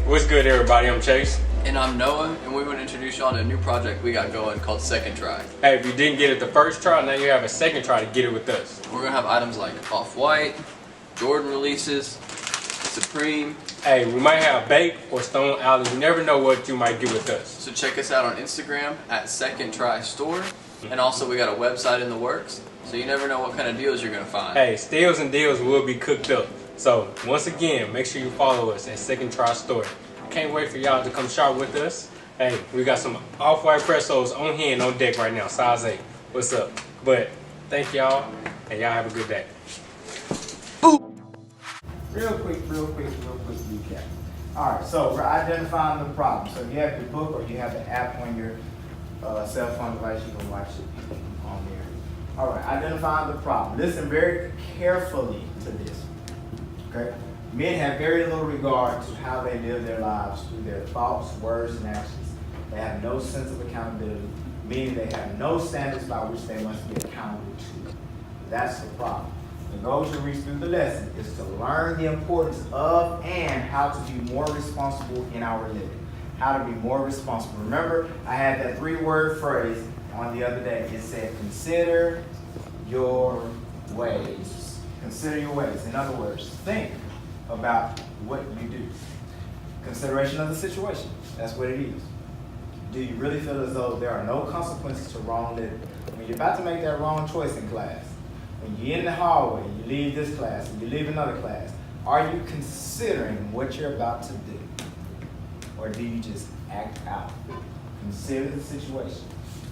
What's good, everybody? I'm Chase. And I'm Noah, and we want to introduce y'all to a new project we got going called Second Try. Hey, if you didn't get it the first try, now you have a second try to get it with us. We're going to have items like Off-White, Jordan releases, Supreme. Hey, we might have Bake or Stone Island. You never know what you might get with us. So check us out on Instagram at Second Try Store. And also we got a website in the works, so you never know what kind of deals you're going to find. Hey, steals and deals will be cooked up. So, once again, make sure you follow us at Second Try Store. Can't wait for y'all to come shop with us. Hey, we got some Off-White Pressos on hand, on deck right now, size 8. What's up? But, thank y'all, and y'all have a good day. Real quick recap. Alright, so we're identifying the problem. So if you have your book or you have the app on your cell phone device, you can watch it on there. Alright, identifying the problem. Listen very carefully to this. Okay? Men have very little regard to how they live their lives through their thoughts, words, and actions. They have no sense of accountability, meaning they have no standards by which they must be accountable to. That's the problem. The goal to reach through the lesson is to learn the importance of and how to be more responsible in our living. How to be more responsible. Remember, I had that 3-word phrase on the other day. It said, consider your ways. Consider your ways. In other words, think about what you do. Consideration of the situation. That's what it is. Do you really feel as though there are no consequences to wrong living? When you're about to make that wrong choice in class, when you're in the hallway, you leave this class, and you leave another class, are you considering what you're about to do? Or do you just act out? Consider the situation.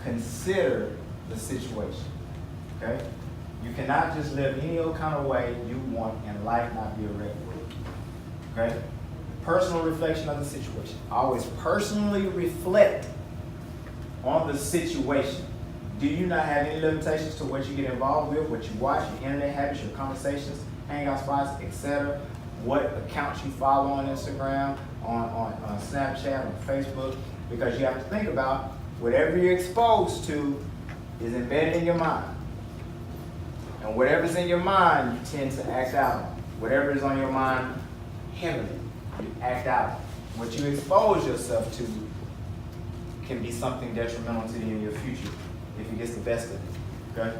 Consider the situation. Okay? You cannot just live any old kind of way you want and life not be a record. Okay? Personal reflection of the situation. Always personally reflect on the situation. Do you not have any limitations to what you get involved with, what you watch, your internet habits, your conversations, hangout spots, etc.? What accounts you follow on Instagram, on Snapchat, on Facebook? Because you have to think about whatever you're exposed to is embedded in your mind. And whatever's in your mind, you tend to act out. Whatever is on your mind heavily, you act out. What you expose yourself to can be something detrimental to you in your future if it gets the best of you. Okay?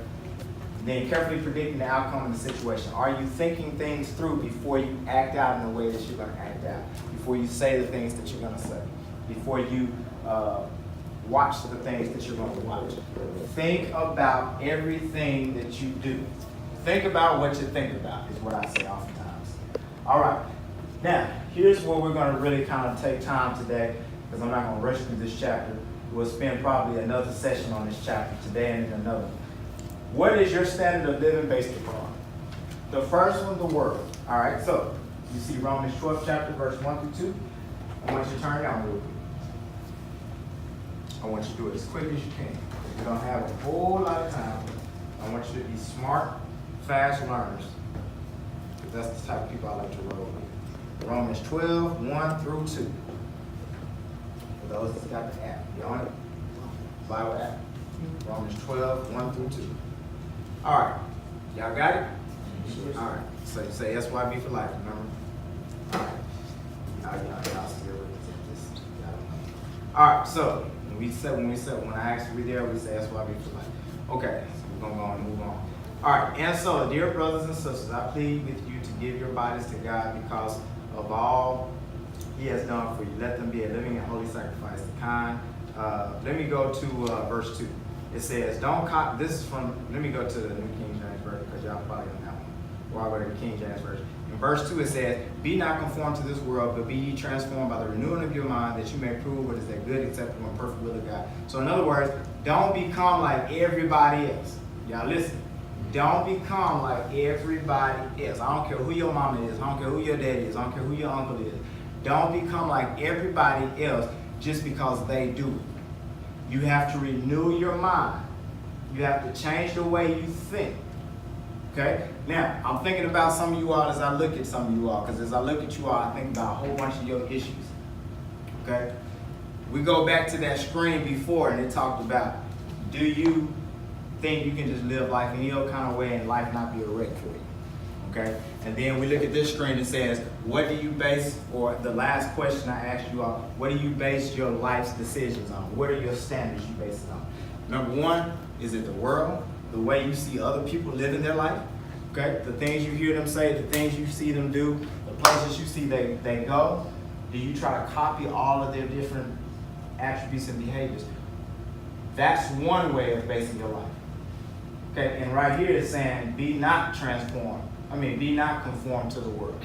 Then carefully predicting the outcome of the situation. Are you thinking things through before you act out in the way that you're going to act out? Before you say the things that you're going to say? Before you watch the things that you're going to watch? Think about everything that you do. Think about what you think about, is what I say oftentimes. All right. Now, here's where we're going to really kind of take time today, because I'm not going to rush through this chapter. We'll spend probably another session on this chapter today and then another. What is your standard of living based upon? The first one, the Word. All right, so you see Romans 12th chapter, verse 1 through 2. I want you to turn down real quick. I want you to do it as quick as you can. You don't have a whole lot of time. I want you to be smart, fast learners. Because that's the type of people I like to roll with. Romans 12, 1 through 2. For those that's got the app, you on it? Bible app. Romans 12, 1 through 2. All right. Y'all got it? All right. So you say S.Y.B for life, remember? All right. Y'all still with this. All right. So when I ask you to read there, we say S.Y.B for life. Okay. So we're gonna go on and move on. All right. And so, dear brothers and sisters, I plead with you to give your bodies to God because of all He has done for you. Let them be a living and holy sacrifice, the kind. Let me go to verse 2. It says, let me go to the New King James Version because y'all probably don't have one. Or I'll go to the King James Version. In verse 2 it says, be not conformed to this world, but be ye transformed by the renewing of your mind, that you may prove what is that good, acceptable, and perfect will of God. So in other words, don't become like everybody else. Y'all listen. Don't become like everybody else. I don't care who your mama is. I don't care who your daddy is. I don't care who your uncle is. Don't become like everybody else just because they do it. You have to renew your mind. You have to change the way you think. Okay? Now, I'm thinking about some of you all as I look at some of you all, because as I look at you all, I think about a whole bunch of your issues. Okay? We go back to that screen before, and it talked about, do you think you can just live life any old kind of way and life not be a wreck for you? Okay? And then we look at this screen that says, what do you base, or the last question I asked you all, what do you base your life's decisions on? What are your standards you base it on? Number one, is it the world? The way you see other people living their life? Okay? The things you hear them say, the things you see them do, the places you see they go? Do you try to copy all of their different attributes and behaviors? That's one way of basing your life. Okay, and right here it's saying, be not transformed. Be not conformed to the world.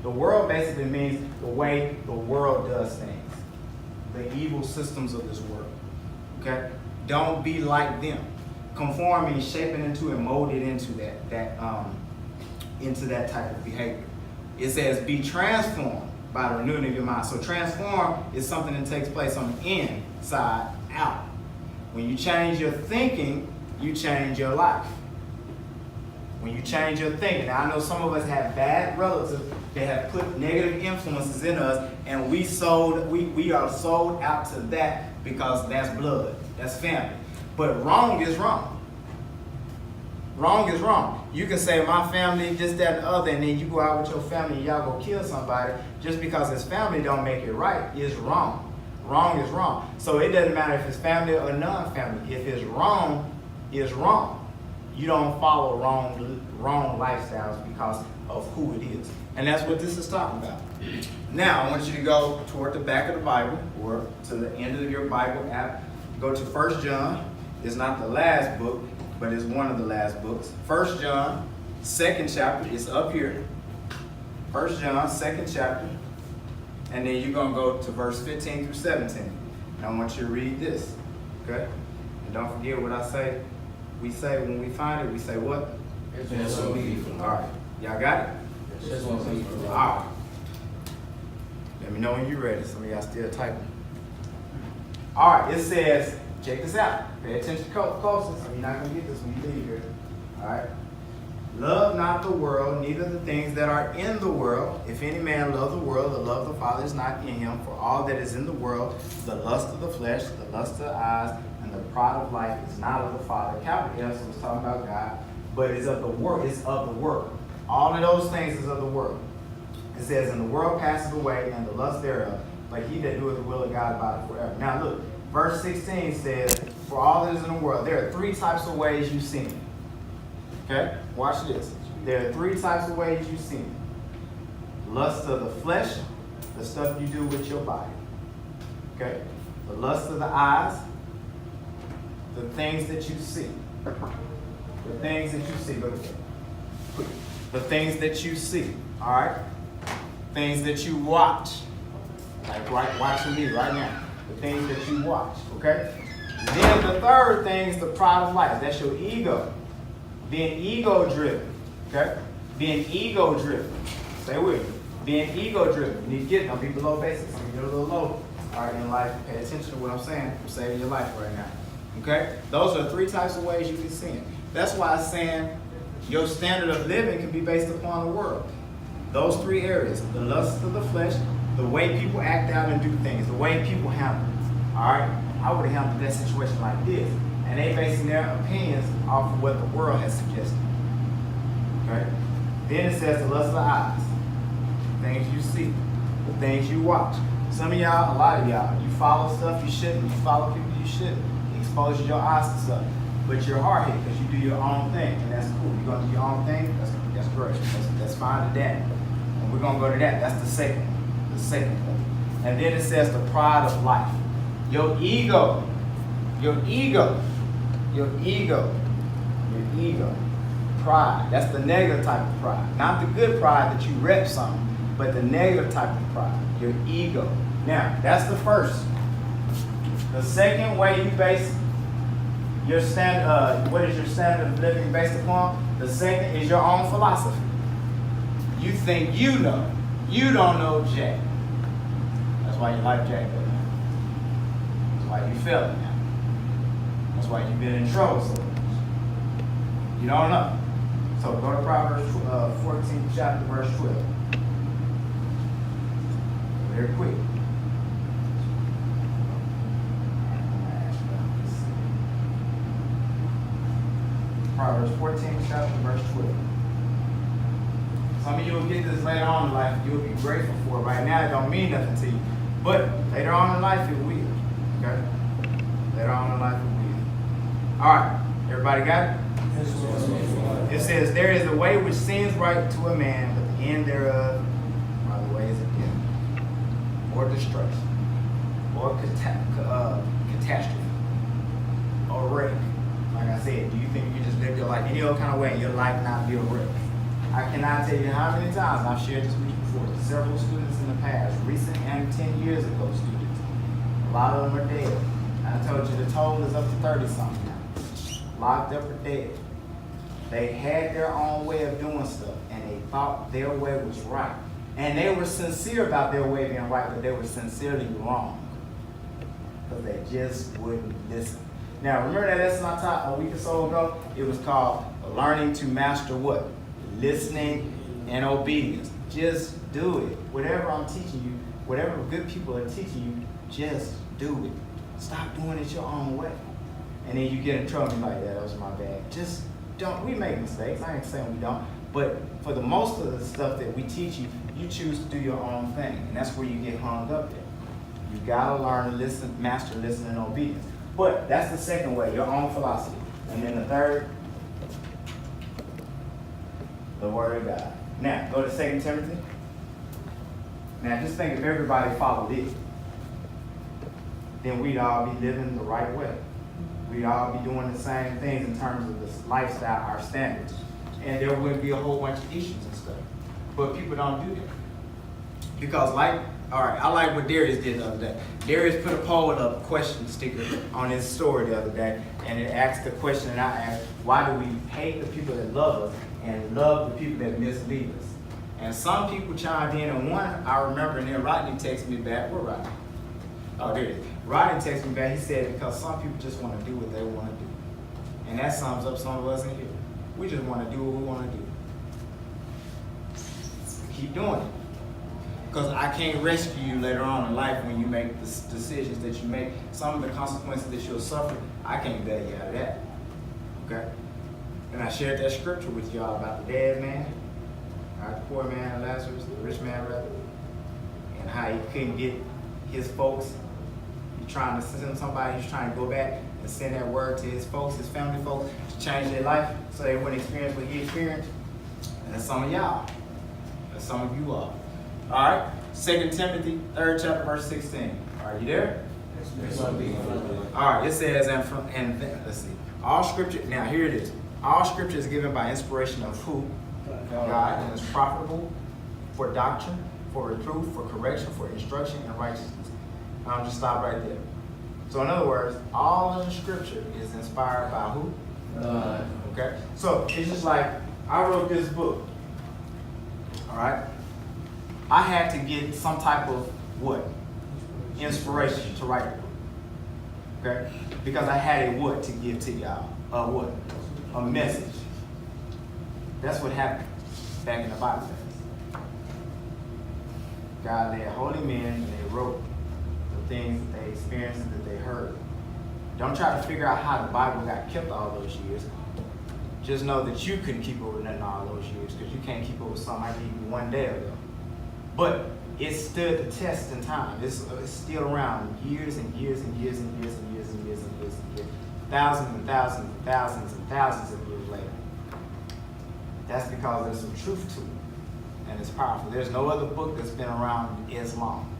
The world basically means the way the world does things. The evil systems of this world. Okay? Don't be like them. Conform means shaping into and molded into into that type of behavior. It says, be transformed by the renewing of your mind. So transform is something that takes place on the inside out. When you change your thinking, you change your life. When you change your thinking. Now, I know some of us have bad relatives that have put negative influences in us, and we are sold out to that because that's blood, that's family. But wrong is wrong. Wrong is wrong. You can say my family, this, that, and the other, and then you go out with your family and y'all go kill somebody just because it's family don't make it right. Is wrong. Wrong is wrong. So it doesn't matter if it's family or non-family. If it's wrong, it's wrong. You don't follow wrong lifestyles because of who it is. And that's what this is talking about. Now, I want you to go toward the back of the Bible or to the end of your Bible app. Go to 1 John. It's not the last book, but it's one of the last books. 1 John, 2nd chapter. It's up here. 1 John, 2nd chapter. And then you're going to go to verse 15 through 17. And I want you to read this. Okay? And don't forget what I say. We say when we find it, we say what? S.Y.B. All right. Y'all got it? S.Y.B. All right. Let me know when you're ready. Some of y'all still typing. All right. It says, check this out. Pay attention closely. You're not going to get this when you leave here. All right. Love not the world, neither the things that are in the world. If any man love the world, the love of the Father is not in him. For all that is in the world, the lust of the flesh, the lust of the eyes, and the pride of life is not of the Father. Capital S was talking about God, but it's of the world. It's of the world. All of those things is of the world. It says, and the world passes away, and the lust thereof, but he that doeth the will of God abideth forever. Now look, verse 16 says, for all that is in the world, there are 3 types of ways you sin. Okay? Watch this. There are 3 types of ways you sin. Lust of the flesh, the stuff you do with your body. Okay? The lust of the eyes, the things that you see. The things that you see. The things that you see. Alright? Things that you watch. Like watching me right now. The things that you watch. Okay? Then the third thing is the pride of life. That's your ego. Being ego-driven. Okay? Being ego-driven. Stay with me. Being ego-driven. You need to get it. Don't be below basics. You're a little low. Alright, in life, pay attention to what I'm saying. I'm saving your life right now. Okay? Those are 3 types of ways you can sin. That's why I'm saying your standard of living can be based upon the world. Those 3 areas. The lust of the flesh, the way people act out and do things, the way people handle it. Alright? I would have handled that situation like this. And they basing their opinions off of what the world has suggested. Okay? Then it says the lust of the eyes. The things you see. The things you watch. Some of y'all, a lot of y'all, you follow stuff you shouldn't. You follow people you shouldn't. You expose your eyes to stuff. But you're hard-headed because you do your own thing. And that's cool. You're going to do your own thing. That's great. That's fine to that. And we're going to go to that. That's the second point. And then it says the pride of life. Your ego pride. That's the negative type of pride. Not the good pride that you rep something, but the negative type of pride, your ego. Now, that's the first. The second way you base your standard, what is your standard of living based upon? The second is your own philosophy. You think you know. You don't know Jack. That's why your life jacked up now. That's why you failing now. That's why you've been in trouble so much. You don't know. So go to Proverbs 14th chapter, verse 12. Very quick. Proverbs 14th chapter, verse 12. Some of you will get this later on in life. You'll be grateful for it. Right now, it don't mean nothing to you. But later on in life, it will. Okay? Later on in life, it will. All right. Everybody got it? It says, there is a way which seems right to a man, but the end thereof are the ways of death, or destruction, or catastrophe, or wreck. Like I said, do you think you just live your life any old kind of way and your life not be a wreck? I cannot tell you how many times I've shared this with you before. Several students in the past, recent and 10 years ago students. A lot of them are dead. I told you the total is up to 30-something now. Locked up or dead. They had their own way of doing stuff, and they thought their way was right. And they were sincere about their way being right, but they were sincerely wrong. Because they just wouldn't listen. Now, remember that lesson I taught a week or so ago? It was called learning to master what? Listening and obedience. Just do it. Whatever I'm teaching you, whatever good people are teaching you, just do it. Stop doing it your own way. And then you get in trouble like that was my bad. Just don't. We make mistakes. I ain't saying we don't. But for the most of the stuff that we teach you, you choose to do your own thing. And that's where you get hung up at. You gotta learn to listen, master listening and obedience. But that's the second way, your own philosophy. And then the third, the Word of God. Now, go to 2 Timothy. Now, just think if everybody followed it, then we'd all be living the right way. We'd all be doing the same things in terms of this lifestyle, our standards. And there wouldn't be a whole bunch of issues and stuff. But people don't do that. Because I like what Darius did the other day. Darius put a poll up, question sticker on his story the other day, and it asked the question that I asked, why do we hate the people that love us and love the people that mislead us? And some people chimed in, and one I remember, and then Rodney texted me back. Where Rodney? Oh, there it is. Rodney texted me back. He said, because some people just want to do what they want to do. And that sums up some of us in here. We just want to do what we want to do. Keep doing it. Because I can't rescue you later on in life when you make the decisions that you make. Some of the consequences that you'll suffer, I can't bail you out of that. Okay? And I shared that scripture with y'all about the dead man, the poor man, Lazarus, the rich man, rather, and how he couldn't get his folks. He's trying to send somebody, he's trying to go back and send that word to his folks, his family folks, to change their life so they wouldn't experience what he experienced. And that's some of y'all. That's some of you all. All right, 2 Timothy, 3rd chapter, verse 16. Are you there? Yes, all right, it says, and let's see. All scripture, now here it is. All scripture is given by inspiration of who? God, and is profitable for doctrine, for reproof, for correction, for instruction, and righteousness. I'll just stop right there. So in other words, all of the scripture is inspired by who? God. Okay? So it's just like, I wrote this book. All right? I had to get some type of what? Inspiration to write the book. Okay? Because I had a what to give to y'all? A what? A message. That's what happened back in the Bible days. God led holy men and they wrote the things that they experienced and that they heard. Don't try to figure out how the Bible got kept all those years. Just know that you couldn't keep up with nothing all those years because you can't keep up with something I gave you one day ago. But it stood the test in time. It's still around years and years and years and years and years and years and years and years. Thousands and thousands and thousands and thousands of years later. That's because there's some truth to it. And it's powerful. There's no other book that's been around as long.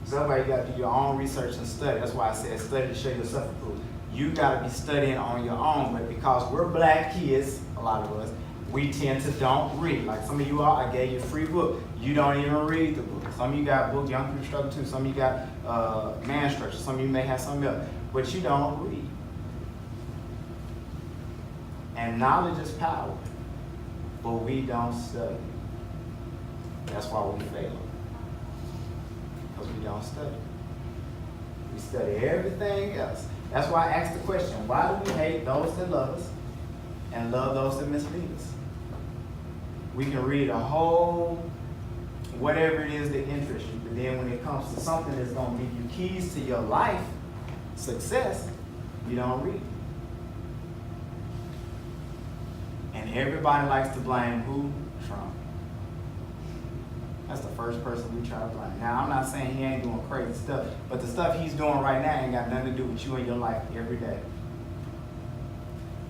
So that's why you got to do your own research and study. That's why I said study to show yourself approved. You got to be studying on your own. But because we're black kids, a lot of us, We tend to don't read. Like some of you all, I gave you a free book. You don't even read the book. Some of you got book, young people struggle too. Some of you got man structure. Some of you may have something else, but you don't read. And knowledge is power, but we don't study. That's why we fail. Because we don't study. We study everything else. That's why I asked the question, why do we hate those that love us and love those that mislead us? We can read a whole, whatever it is that interests you, but then when it comes to something that's going to give you keys to your life, success, you don't read. And everybody likes to blame who? Trump. That's the first person we try to blame. Now, I'm not saying he ain't doing crazy stuff, but the stuff he's doing right now ain't got nothing to do with you and your life every day.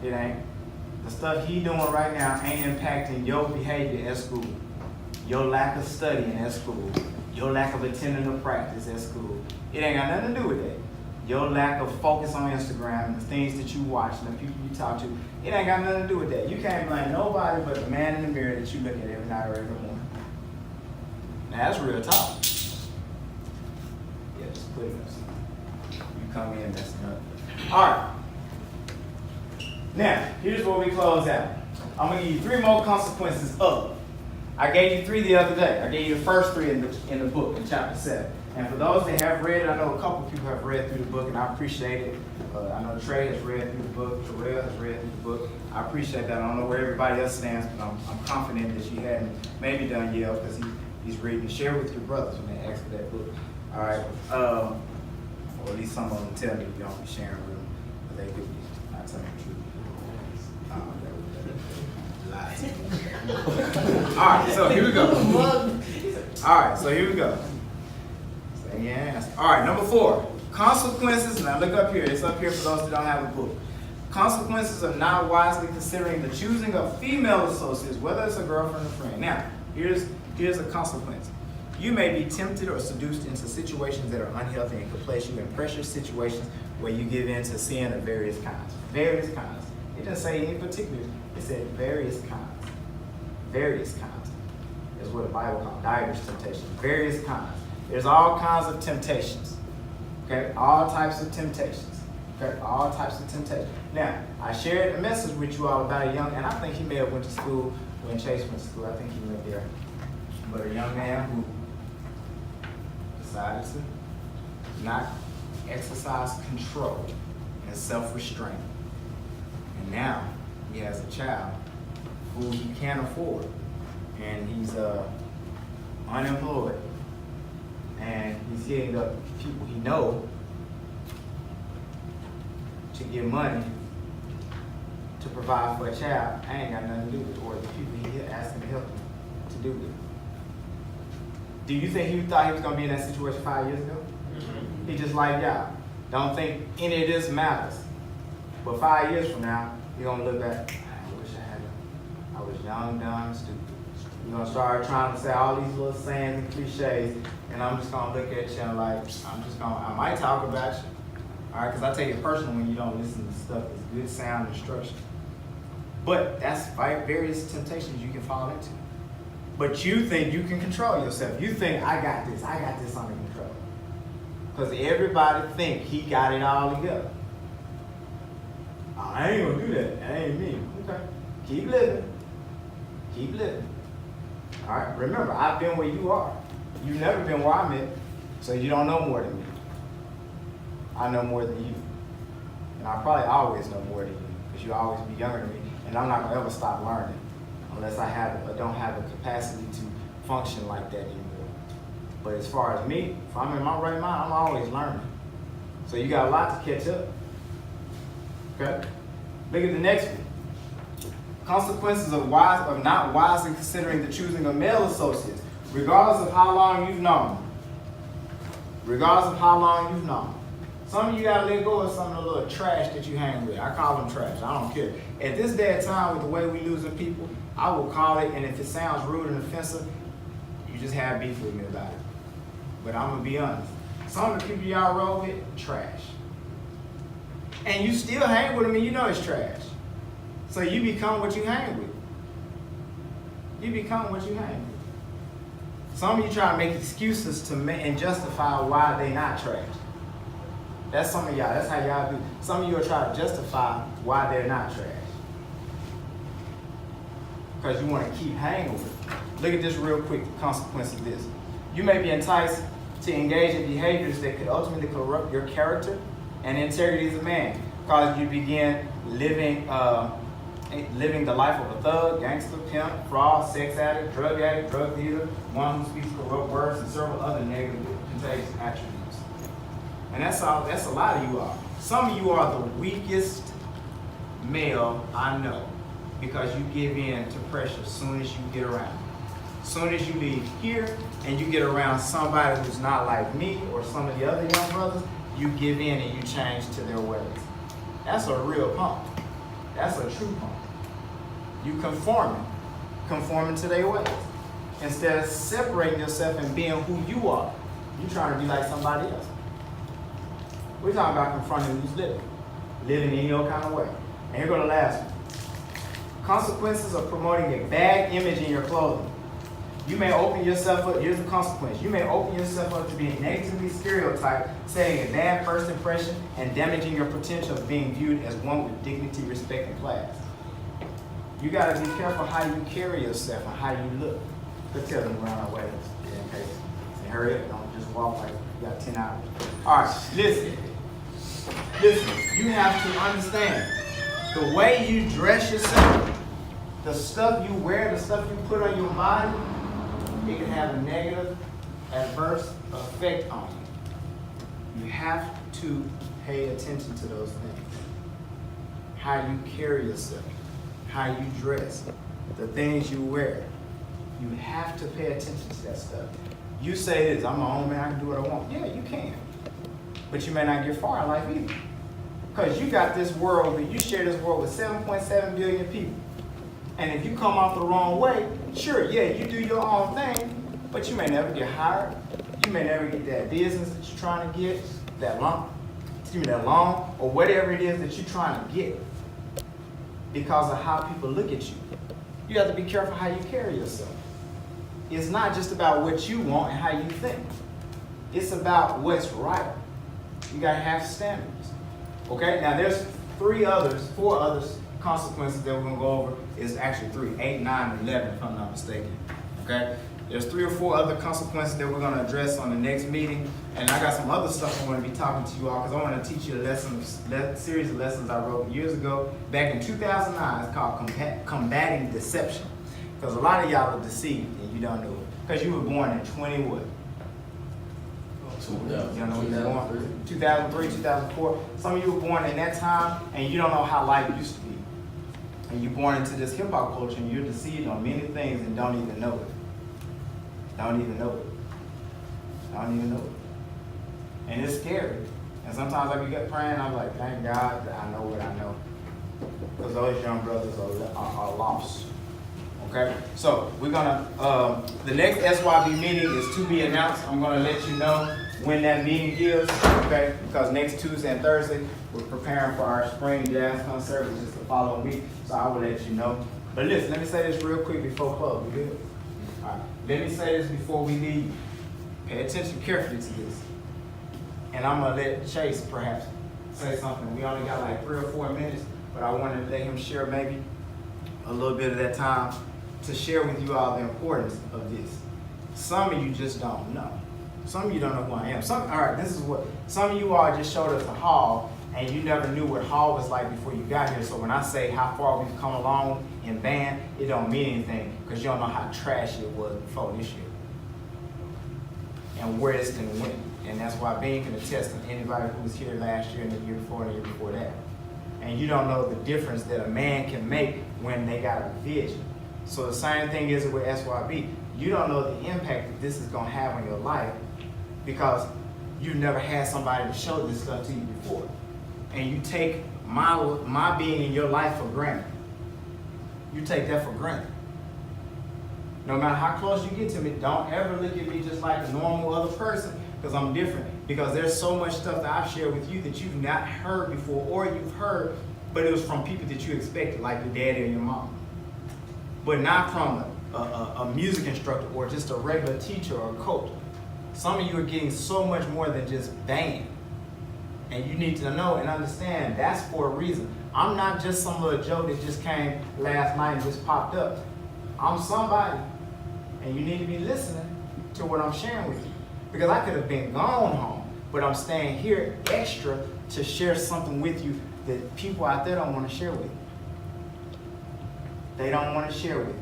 It ain't. The stuff he doing right now ain't impacting your behavior at school, your lack of studying at school, your lack of attending a practice at school. It ain't got nothing to do with that. Your lack of focus on Instagram and the things that you watch and the people you talk to, it ain't got nothing to do with that. You can't blame nobody but the man in the mirror that you look at every night or every morning. Now that's real talk. Yeah, just put it up. You come in messing up. All right. Now, here's where we close out. I'm going to give you 3 more consequences of. I gave you 3 the other day. I gave you the first 3 in the book, in chapter 7. And for those that have read it, I know a couple people have read through the book, and I appreciate it. I know Trey has read through the book. Terrell has read through the book. I appreciate that. I don't know where everybody else stands, but I'm confident that you hadn't maybe done Yale because he's reading. Share with your brothers when they ask for that book. All right. Or at least some of them tell me you don't be sharing with them, but they could be not telling the truth. All right, so here we go. All right, so here we go. Yes. All right, number 4, consequences. Now look up here. It's up here for those that don't have a book. Consequences of not wisely considering the choosing of female associates, whether it's a girlfriend or friend. Now, here's a consequence. You may be tempted or seduced into situations that are unhealthy and could place you in pressure situations where you give in to sin of various kinds. Various kinds. It doesn't say any particular. It said various kinds. Various kinds is what the Bible calls diverse temptations. Various kinds. There's all kinds of temptations. Okay? All types of temptations. Okay? All types of temptations. Now, I shared a message with you all about a young, and I think he may have went to school when Chase went to school. I think he went there. But a young man who decided to not exercise control and self-restraint. And now he has a child who he can't afford. And he's unemployed. And he's hitting up people he knows to get money to provide for a child. I ain't got nothing to do with it, or the people he asking to help him to do it. Do you think he thought he was going to be in that situation 5 years ago? Mm-hmm. He just like y'all. Don't think any of this matters. But 5 years from now, you're going to look back, I wish I was young, dumb, and stupid. You're going to start trying to say all these little sayings and cliches, and I'm just going to look at you and like, I might talk about you. All right, because I take it personal when you don't listen to stuff that's good sound instruction. But that's various temptations you can fall into. But you think you can control yourself. You think, I got this under control. Because everybody think he got it all together. I ain't gonna do that. That ain't me. Okay. Keep living. Keep living. All right. Remember, I've been where you are. You've never been where I'm at, so you don't know more than me. I know more than you. And I probably always know more than you, because you always be younger than me, and I'm not gonna ever stop learning unless I don't have the capacity to function like that anymore. But as far as me, if I'm in my right mind, I'm always learning. So you got a lot to catch up. Okay? Look at the next one. Consequences of not wisely considering the choosing of male associates, regardless of how long you've known them. Regardless of how long you've known them. Some of you gotta let go of some of the little trash that you hang with. I call them trash. I don't care. At this day of time, with the way we losing people, I will call it, and if it sounds rude and offensive, you just have beef with me about it. But I'm gonna be honest. Some of the people y'all roll with, trash. And you still hang with them and you know it's trash. So you become what you hang with. You become what you hang with. Some of you try to make excuses to and justify why they not trash. That's some of y'all. That's how y'all do. Some of you are trying to justify why they're not trash. Because you want to keep hanging with it. Look at this real quick, the consequence of this. You may be enticed to engage in behaviors that could ultimately corrupt your character and integrity as a man, cause you begin living the life of a thug, gangster, pimp, fraud, sex addict, drug dealer, one who speaks corrupt words, and several other negative, contagious attributes. And that's a lot of you are. Some of you are the weakest male I know because you give in to pressure as soon as you get around. As soon as you leave here and you get around somebody who's not like me or some of the other young brothers, you give in and you change to their ways. That's a real punk. That's a true punk. You conforming to their ways. Instead of separating yourself and being who you are, you trying to be like somebody else. We're talking about confronting who's living in your kind of way. And here go the last one. Consequences of promoting a bad image in your clothing. You may open yourself up, here's the consequence. You may open yourself up to being negatively stereotyped, setting a bad first impression, and damaging your potential of being viewed as one with dignity, respect, and class. You gotta be careful how you carry yourself and how you look. Good tell them around our ways, in case. And hurry up, don't just walk like you got 10 hours. All right, listen, you have to understand the way you dress yourself, the stuff you wear, the stuff you put on your body, it can have a negative, adverse effect on you. You have to pay attention to those things. How you carry yourself, how you dress, the things you wear. You have to pay attention to that stuff. You say this, I'm my own man, I can do what I want. Yeah, you can. But you may not get far in life either. Because you got this world, you share this world with 7.7 billion people. And if you come off the wrong way, sure, yeah, you do your own thing, but you may never get hired. You may never get that business that you're trying to get, that loan, or whatever it is that you're trying to get because of how people look at you. You have to be careful how you carry yourself. It's not just about what you want and how you think. It's about what's right. You gotta have standards. Okay, now there's 4 others consequences that we're gonna go over. It's actually 3, 8, 9, and 11 if I'm not mistaken. Okay, there's 3 or 4 other consequences that we're gonna address on the next meeting. And I got some other stuff I'm gonna be talking to you all because I wanna teach you a series of lessons I wrote years ago, back in 2009. It's called Combating Deception. Because a lot of y'all are deceived and you don't know it. Because you were born in 20 what? 2003, 2004. Some of you were born in that time and you don't know how life used to be. And you're born into this hip hop culture and you're deceived on many things and don't even know it. Don't even know it. And it's scary. And sometimes I get praying, I'm like, thank God that I know what I know. Because those young brothers are lost. Okay, so we're gonna, the next S.Y.B meeting is to be announced. I'm gonna let you know when that meeting is, okay? Because next Tuesday and Thursday, we're preparing for our spring jazz concert, which is the following week, so I will let you know. But listen, let me say this real quick before close, we good? All right, let me say this before we leave. Pay attention carefully to this. And I'm gonna let Chase perhaps say something. We only got like 3 or 4 minutes, but I wanted to let him share maybe a little bit of that time to share with you all the importance of this. Some of you just don't know. Some of you don't know who I am. Some of you all just showed up to Hall and you never knew what Hall was like before you got here. So when I say how far we've come along in band, it don't mean anything because you don't know how trashy it was before this year. And where it's been went. And that's why Ben can attest to anybody who was here last year and the year before and the year before that. And you don't know the difference that a man can make when they got a vision. So the same thing is with S.Y.B. You don't know the impact that this is going to have on your life because you never had somebody to show this stuff to you before. And you take my being in your life for granted. You take that for granted. No matter how close you get to me, don't ever look at me just like a normal other person because I'm different. Because there's so much stuff that I've shared with you that you've not heard before or you've heard, but it was from people that you expected, like your daddy or your mom. But not from a music instructor or just a regular teacher or a coach. Some of you are getting so much more than just band. And you need to know and understand that's for a reason. I'm not just some little Joe that just came last night and just popped up. I'm somebody. And you need to be listening to what I'm sharing with you. Because I could have been gone home, but I'm staying here extra to share something with you that people out there don't want to share with you. They don't want to share with you.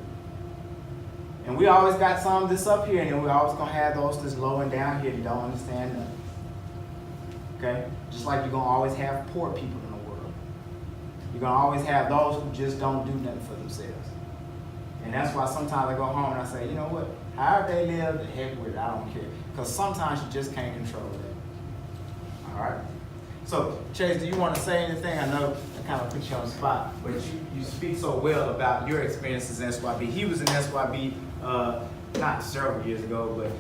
And we always got some that's up here, and then we're always going to have those that's low and down here that don't understand nothing. Okay? Just like you're going to always have poor people in the world. You're going to always have those who just don't do nothing for themselves. And that's why sometimes I go home and I say, you know what? However they live, the heck with it. I don't care. Because sometimes you just can't control that. All right? So, Chase, do you want to say anything? I know I kind of put you on the spot, but you speak so well about your experiences in S.Y.B. He was in S.Y.B. Not several years ago, but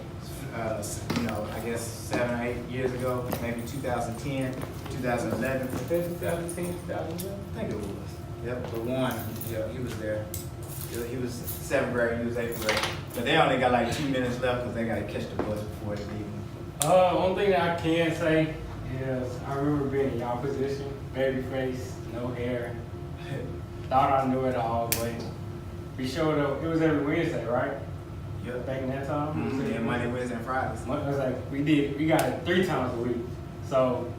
I guess 7 or 8 years ago, maybe 2010, 2011. 2010, 2011? I think it was. Yep, the one. Yeah, he was there. He was 7th grade, he was 8th grade. But they only got like 2 minutes left because they got to catch the bus before they leave. One thing that I can say is I remember being in y'all position, baby face, no hair. Thought I knew it all, but we showed up. It was every Wednesday, right? Yep. Back in that time? Mm-hmm. Yeah, Monday, Wednesday, and Fridays. It was like we got it 3 times a week. So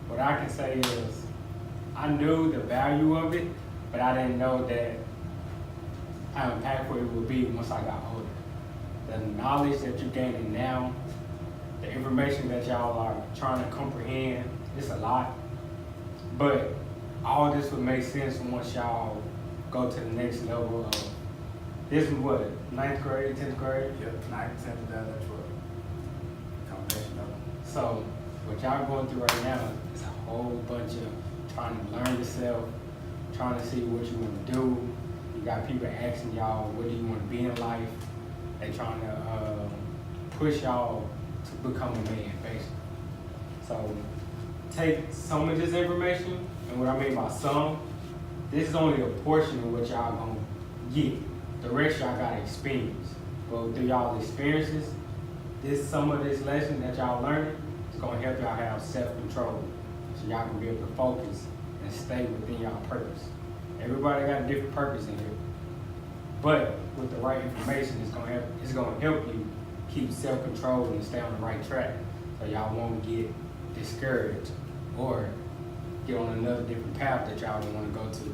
what I can say is I knew the value of it, but I didn't know that how impactful it would be once I got older. The knowledge that you're gaining now, the information that y'all are trying to comprehend, it's a lot. But all this would make sense once y'all go to the next level of, this is what, 9th grade, 10th grade? Yep, 9th, 10th, 11th, 12th. Combination of them. So what y'all going through right now is a whole bunch of trying to learn yourself, trying to see what you want to do. You got people asking y'all, what do you want to be in life? They trying to push y'all to become a man, basically. So take some of this information, and what I mean by some, this is only a portion of what y'all gonna get. The rest y'all gotta experience. But through y'all experiences, some of this lesson that y'all learning is gonna help y'all have self-control. So y'all can be able to focus and stay within y'all purpose. Everybody got a different purpose in here. But with the right information, it's gonna help you keep self-control and stay on the right track. So y'all won't get discouraged or get on another different path that y'all don't want to go to.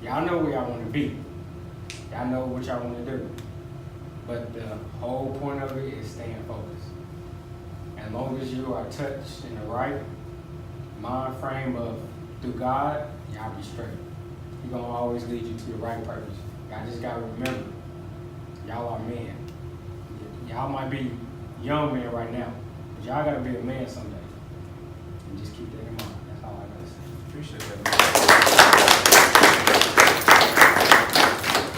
Y'all know where y'all want to be. Y'all know what y'all want to do. But the whole point of it is staying focused. As long as you are touched in the right mind frame of through God, y'all be straight. He's gonna always lead you to the right purpose. Y'all just gotta remember, y'all are men. Y'all might be young men right now, but y'all gotta be a man someday. And just keep that in mind. That's all I gotta say. Appreciate that.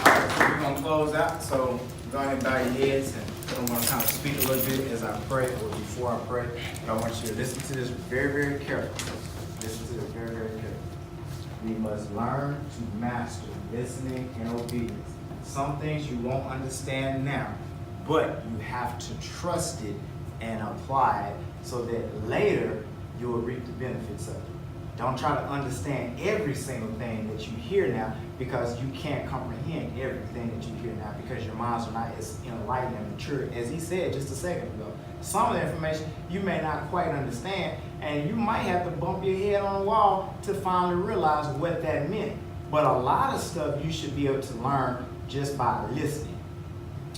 All right, so we're gonna close out. So go ahead and bow your heads, and I'm gonna kind of speak a little bit as I pray or before I pray. But I want you to listen to this very, very carefully. Listen to this very, very carefully. We must learn to master listening and obedience. Some things you won't understand now, but you have to trust it and apply it so that later you will reap the benefits of it. Don't try to understand every single thing that you hear now because you can't comprehend everything that you hear now because your minds are not as enlightened and mature as he said just a second ago. Some of the information you may not quite understand, and you might have to bump your head on the wall to finally realize what that meant. But a lot of stuff you should be able to learn just by listening,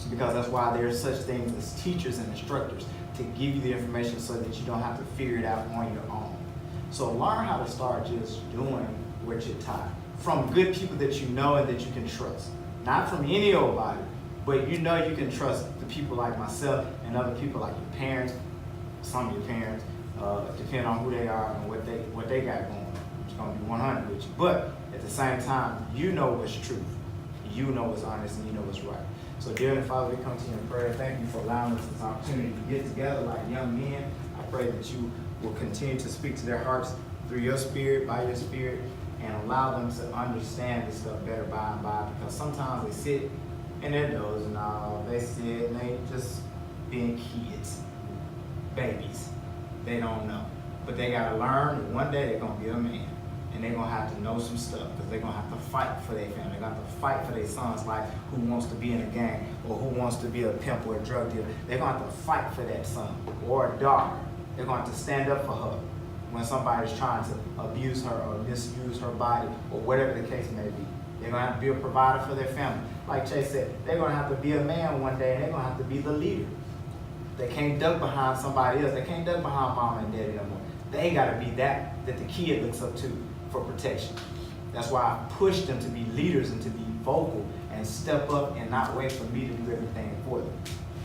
because that's why there's such things as teachers and instructors to give you the information so that you don't have to figure it out on your own. So learn how to start just doing what you're taught from good people that you know and that you can trust. Not from any old body, but you know you can trust the people like myself and other people like your parents, some of your parents, depending on who they are and what they got going on. It's going to be 100 with you. But at the same time, you know what's truth. You know what's honest and you know what's right. So dear Heavenly Father, we come to you in prayer. Thank you for allowing us this opportunity to get together like young men. I pray that you will continue to speak to their hearts through your spirit, by your spirit, and allow them to understand this stuff better by and by, because sometimes they sit and they're dozing off. They sit and they just being kids, babies. They don't know. But they gotta learn that one day they're gonna be a man. And they're gonna have to know some stuff because they're gonna have to fight for their family. They're gonna have to fight for their sons, like who wants to be in a gang or who wants to be a pimp or a drug dealer. They're gonna have to fight for that son or a daughter. They're gonna have to stand up for her when somebody's trying to abuse her or misuse her body or whatever the case may be. They're gonna have to be a provider for their family. Like Chase said, they're gonna have to be a man one day and they're gonna have to be the leader. They can't duck behind somebody else. They can't duck behind mama and daddy no more. They gotta be that the kid looks up to for protection. That's why I push them to be leaders and to be vocal and step up and not wait for me to do everything for them.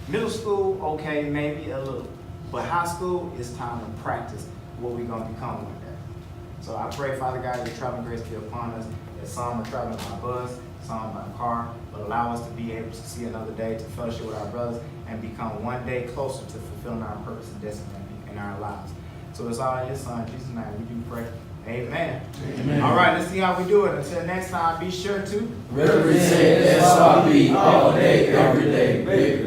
Middle school, okay, maybe a little. But high school, it's time to practice what we're gonna become one day. So I pray, Father God, your traveling grace be upon us. That some are traveling by bus, some by car, but allow us to be able to see another day, to fellowship with our brothers, and become one day closer to fulfilling our purpose and destiny in our lives. So it's all in your son, Jesus' name, we do pray. Amen. Amen. All right, let's see how we do it. Until next time, be sure to represent S.Y.B all day, every day, baby.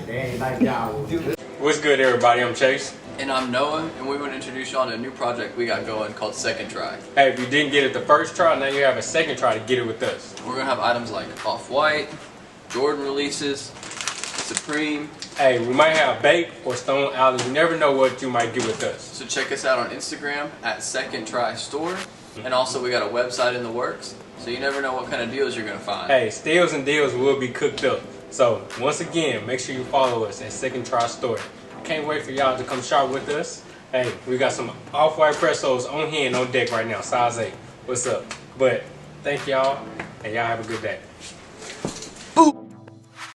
They ain't like y'all. What's good, everybody? I'm Chase. And I'm Noah, and we want to introduce y'all to a new project we got going called Second Try. Hey, if you didn't get it the first try, now you have a second try to get it with us. We're going to have items like Off-White, Jordan releases, Supreme. Hey, we might have Bake or Stone Island. You never know what you might get with us. So check us out on Instagram at Second Try Store. And also we got a website in the works, so you never know what kind of deals you're going to find. Hey, steals and deals will be cooked up. So once again, make sure you follow us at Second Try Store. Can't wait for y'all to come shop with us. Hey, we got some Off-White Pressos on hand, on deck right now, size 8. What's up? But thank y'all, and y'all have a good day.